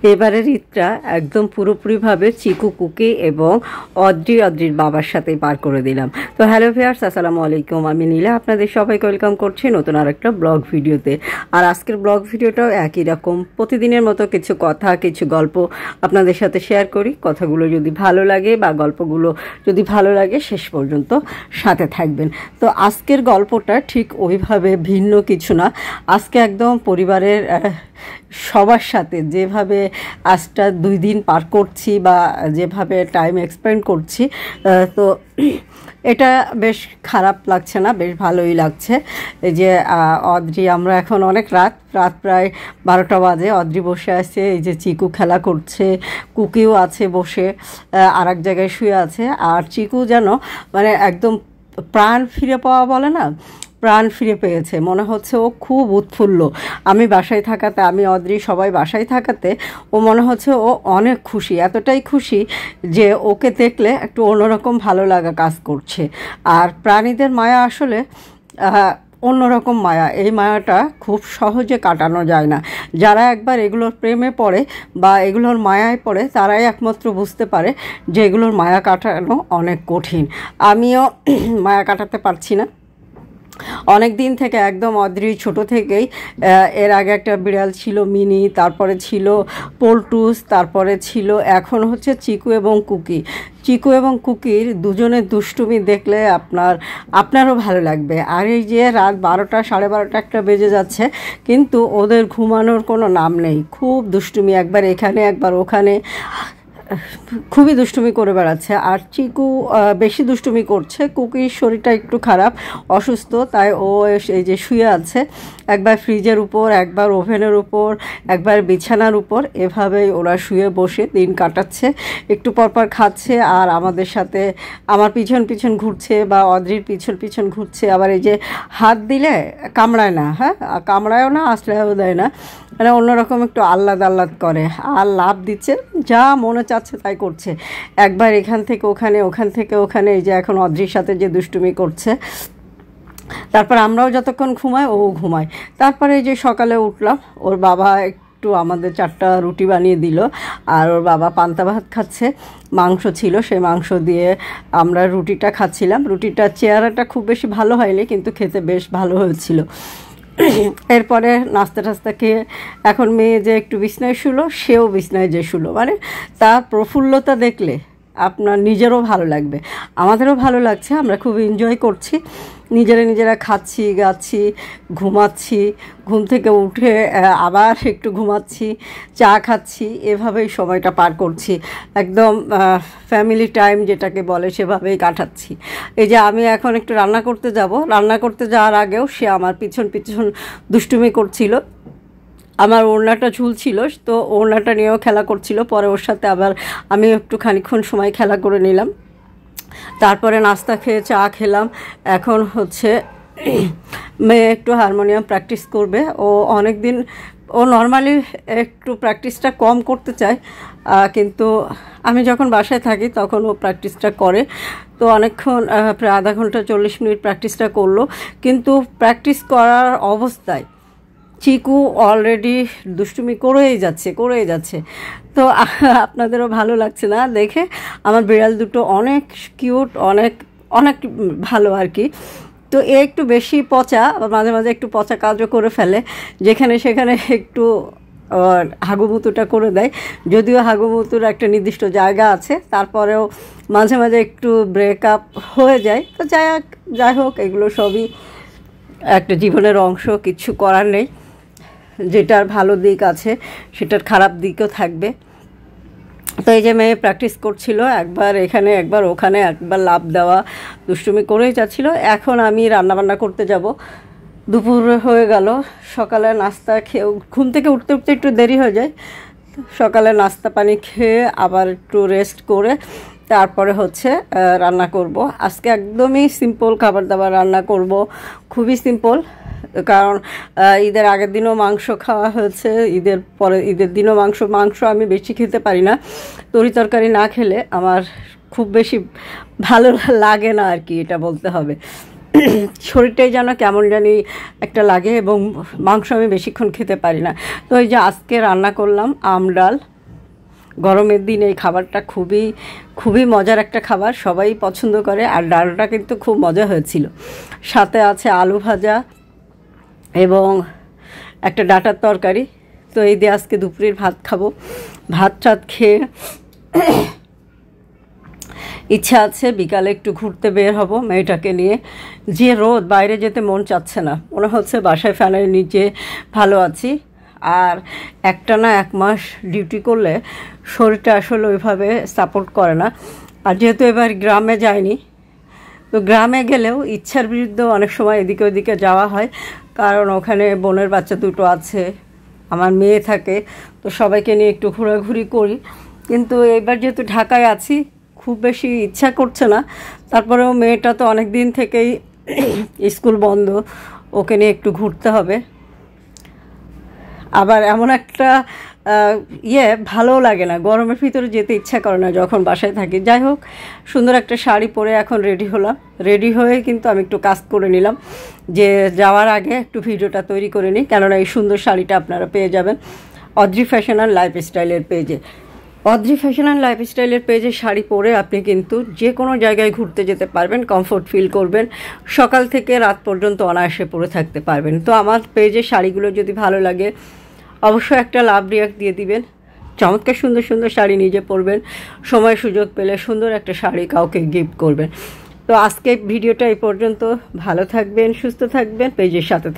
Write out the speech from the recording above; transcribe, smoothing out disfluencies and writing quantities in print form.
এবারের ঈদটা একদম পুরোপুরিভাবে চিকু কুকি এবং অদ্রির বাবার সাথেই পার করে দিলাম। তো হ্যালো ভিউয়ার্স, আসসালামু আলাইকুম। আমি নীলা আপনাদের সবাইকে ওয়েলকাম করছি নতুন আরেকটা ব্লগ ভিডিওতে। আর আজকের ব্লগ ভিডিওটাও একই রকম, প্রতিদিনের মতো কিছু কথা কিছু গল্প আপনাদের সাথে শেয়ার করি। কথাগুলো যদি ভালো লাগে বা গল্পগুলো যদি ভালো লাগে শেষ পর্যন্ত সাথে থাকবেন। তো আজকের গল্পটা ঠিক ওইভাবে ভিন্ন কিছু না। আজকে একদম পরিবারের সবার সাথে যেভাবে আজটা 2 দিন পার করছি বা যেভাবে টাইম এক্সপেন্ড করছি, তো এটা বেশ খারাপ লাগছে না, বেশ ভালোই লাগছে। এই যে অদ্রি, আমরা এখন অনেক রাত প্রায় 12টা বাজে। অদ্রি বসে আছে, এই যে চিকু খেলা করছে, কুকিও আছে বসে আর এক জায়গায় শুয়ে আছে। আর চিকু যেন মানে একদম প্রাণ ফিরে পাওয়া বলে না, প্রাণ ফিরে পেয়েছে, মনে হচ্ছে ও খুব উৎফুল্ল। আমি বাসায় থাকাতে, আমি অদ্রি সবাই বাসায় থাকাতে ও মনে হচ্ছে ও অনেক খুশি, এতটাই খুশি যে ওকে দেখলে একটু অন্যরকম ভালো লাগা কাজ করছে। আর প্রাণীদের মায়া আসলে অন্যরকম মায়া, এই মায়াটা খুব সহজে কাটানো যায় না। যারা একবার এগুলোর প্রেমে পড়ে বা এগুলোর মায়ায় পড়ে তারাই একমাত্র বুঝতে পারে যে এগুলোর মায়া কাটানো অনেক কঠিন। আমিও মায়া কাটাতে পারছি না অনেক দিন থেকে, একদম অদ্রি ছোট থেকেই। এর আগে একটা বিড়াল ছিল মিনি, তারপরে ছিল পল্টুস, তারপরে ছিল এখন হচ্ছে চিকু এবং কুকি। চিকু এবং কুকির দুজনের দুষ্টুমি দেখলে আপনারও ভালো লাগবে। আর এই যে রাত 12টা 12:30 একটা বেজে যাচ্ছে, কিন্তু ওদের ঘুমানোর কোনো নাম নেই। খুব দুষ্টুমি, একবার এখানে একবার ওখানে, খুবই দুষ্টুমি করে বেড়াচ্ছে। আর চিকু বেশি দুষ্টুমি করছে। কুকির শরীরটা একটু খারাপ, অসুস্থ, তাই ও এই যে শুয়ে আছে, একবার ফ্রিজের উপর, একবার ওভেনের উপর, একবার বিছানার উপর, এভাবেই ওরা শুয়ে বসে দিন কাটাচ্ছে। একটু পরপর খাচ্ছে আর আমাদের সাথে আমার পিছন পিছন ঘুরছে বা অদ্রির পিছন ঘুরছে। আবার এই যে হাত দিলে কামড়ায় না, হ্যাঁ কামড়ায়ও না, আশ্রয়ও দেয় না, মানে অন্যরকম একটু আহ্লাদ করে আর লাভ দিচ্ছে, যা মনে চাচ্ছে তাই করছে। একবার এখান থেকে ওখানে, ওখান থেকে ওখানে, এই যে এখন অদ্রির সাথে যে দুষ্টুমি করছে। তারপর আমরাও যতক্ষণ ঘুমাই ও ঘুমায়। তারপরে এই যে সকালে উঠলাম, ওর বাবা একটু আমাদের 4টা রুটি বানিয়ে দিল, আর ওর বাবা পান্তা ভাত খাচ্ছে, মাংস ছিল, সেই মাংস দিয়ে আমরা রুটিটা খাচ্ছিলাম। রুটিটার চেহারাটা খুব বেশি ভালো হয়নি, কিন্তু খেতে বেশ ভালো হয়েছিল। এরপরে নাস্তা টাস্তা খেয়ে এখন মেয়ে যে একটু বিছনায় শুলো, সেও বিছনায় যে শুলো, মানে তার প্রফুল্লতা দেখলে আপনার নিজেরও ভালো লাগবে, আমাদেরও ভালো লাগছে। আমরা খুব এনজয় করছি, নিজেরা খাচ্ছি গাচ্ছি, ঘুমাচ্ছি, ঘুম থেকে উঠে আবার একটু ঘুমাচ্ছি, চা খাচ্ছি, এভাবেই সময়টা পার করছি। একদম ফ্যামিলি টাইম যেটাকে বলে সেভাবেই কাটাচ্ছি। এই যে আমি এখন একটু রান্না করতে যাওয়ার আগেও সে আমার পিছন দুষ্টুমি করছিল। আমার ওড়নাটা ঝুলছিল, তো ওড়নাটা নিয়েও খেলা করছিল। পরে ওর সাথে আবার আমি একটু খানিকক্ষণ সময় খেলা করে নিলাম। তারপরে নাস্তা খেয়ে চা খেলাম। এখন হচ্ছে মেয়ে একটু হারমোনিয়াম প্র্যাকটিস করবে। ও নর্মালি একটু প্র্যাকটিসটা কম করতে চায়, কিন্তু আমি যখন বাসায় থাকি তখন ও প্র্যাকটিসটা করে। তো অনেকক্ষণ, প্রায় আধা ঘন্টা 40 মিনিট প্র্যাকটিসটা করলো। কিন্তু প্র্যাকটিস করার অবস্থায় চিকু অলরেডি দুষ্টুমি করেই যাচ্ছে। তো আপনাদেরও ভালো লাগছে না দেখে? আমার বিড়াল দুটো অনেক কিউট, অনেক অনেক ভালো আর কি। তো এ একটু বেশি পচা, মাঝে মাঝে একটু পচা কাজও করে ফেলে, যেখানে সেখানে একটু হাগুমুতুটা করে দেয়। যদিও হাগুমুতুর একটা নির্দিষ্ট জায়গা আছে, তারপরেও মাঝে মাঝে একটু ব্রেকআপ হয়ে যায়। তো যাই হোক, এগুলো সবই একটা জীবনের অংশ, কিচ্ছু করার নেই। যেটার ভালো দিক আছে সেটার খারাপ দিকও থাকবে। তো এই যে মেয়ে প্র্যাকটিস করছিল, একবার এখানে একবার ওখানে, একবার লাফ দেওয়া, দুষ্টুমি করেই যাচ্ছিল। এখন আমি রান্নাবান্না করতে যাব। দুপুর হয়ে গেল, সকালে নাস্তা খেয়ে ঘুম থেকে উঠতে একটু দেরি হয়ে যায়। সকালে নাস্তা পানি খেয়ে আবার একটু রেস্ট করে তারপরে হচ্ছে রান্না করব। আজকে একদমই সিম্পল খাবার দাবার রান্না করব, খুবই সিম্পল। কারণ ঈদের আগের দিনও মাংস খাওয়া হয়েছে, ঈদের দিনও মাংস আমি বেশি খেতে পারি না। তরকারি না খেলে আমার খুব বেশি ভালো লাগে না আর কি, এটা বলতে হবে। শরীরটাই যেন কেমন জানি একটা লাগে, এবং মাংস আমি বেশিক্ষণ খেতে পারি না। তো এই যে আজকে রান্না করলাম আম ডাল। গরমের দিন এই খাবারটা খুবই খুবই মজার একটা খাবার, সবাই পছন্দ করে। আর ডালটা কিন্তু খুব মজা হয়েছিল। সাথে আছে আলু ভাজা এবং একটা ডাঁটার তরকারি। তো এই দিয়ে আজকে দুপুরের ভাত খাবো। ভাত টাত খেয়ে ইচ্ছা আছে বিকালে একটু ঘুরতে বের হব মেয়েটাকে নিয়ে। যে রোদ, বাইরে যেতে মন চাচ্ছে না, মনে হচ্ছে বাসায় ফ্যানের নিচে ভালো আছি। আর একটানা 1 মাস ডিউটি করলে শরীরটা আসলে ওইভাবে সাপোর্ট করে না। আর যেহেতু এবার গ্রামে যাইনি, তো গ্রামে গেলেও ইচ্ছার বিরুদ্ধে অনেক সময় এদিকে ওদিকে যাওয়া হয়, কারণ ওখানে বোনের বাচ্চা দুটো আছে, আমার মেয়ে থাকে, তো সবাইকে নিয়ে একটু ঘোরাঘুরি করি। কিন্তু এবার যেহেতু ঢাকায় আছি, খুব বেশি ইচ্ছা করছে না। তারপরেও মেয়েটা তো অনেক দিন থেকেই স্কুল বন্ধ, ওকে নিয়ে একটু ঘুরতে হবে। আবার এমন একটা ভালোও লাগে না, গরমের ভিতরে যেতে ইচ্ছা করে না যখন বাসায় থাকি। যাই হোক, সুন্দর একটা শাড়ি পরে এখন রেডি হলাম। রেডি হয়ে কিন্তু আমি একটু কাজ করে নিলাম, যে যাওয়ার আগে একটু ভিডিওটা তৈরি করে নিই, কেননা এই সুন্দর শাড়িটা আপনারা পেয়ে যাবেন অদ্রি ফ্যাশন অ্যান্ড লাইফস্টাইলের পেজে। অদ্রি ফ্যাশন অ্যান্ড লাইফস্টাইলের পেজে শাড়ি পরে আপনি কিন্তু যে কোনো জায়গায় ঘুরতে যেতে পারবেন, কমফোর্ট ফিল করবেন, সকাল থেকে রাত পর্যন্ত অনায়াসে পরে থাকতে পারবেন। তো আমার পেজে শাড়িগুলো যদি ভালো লাগে অবশ্যই একটা লাভ রিয়াক্ট দিয়ে দিবেন। চমৎকার সুন্দর সুন্দর শাড়ি নিজে পরবেন, সময় সুযোগ পেলে সুন্দর একটা শাড়ি কাউকে গিফট করবেন। তো আজকে ভিডিওটা এই পর্যন্ত। ভালো থাকবেন, সুস্থ থাকবেন, পেজের সাথে থাকবেন।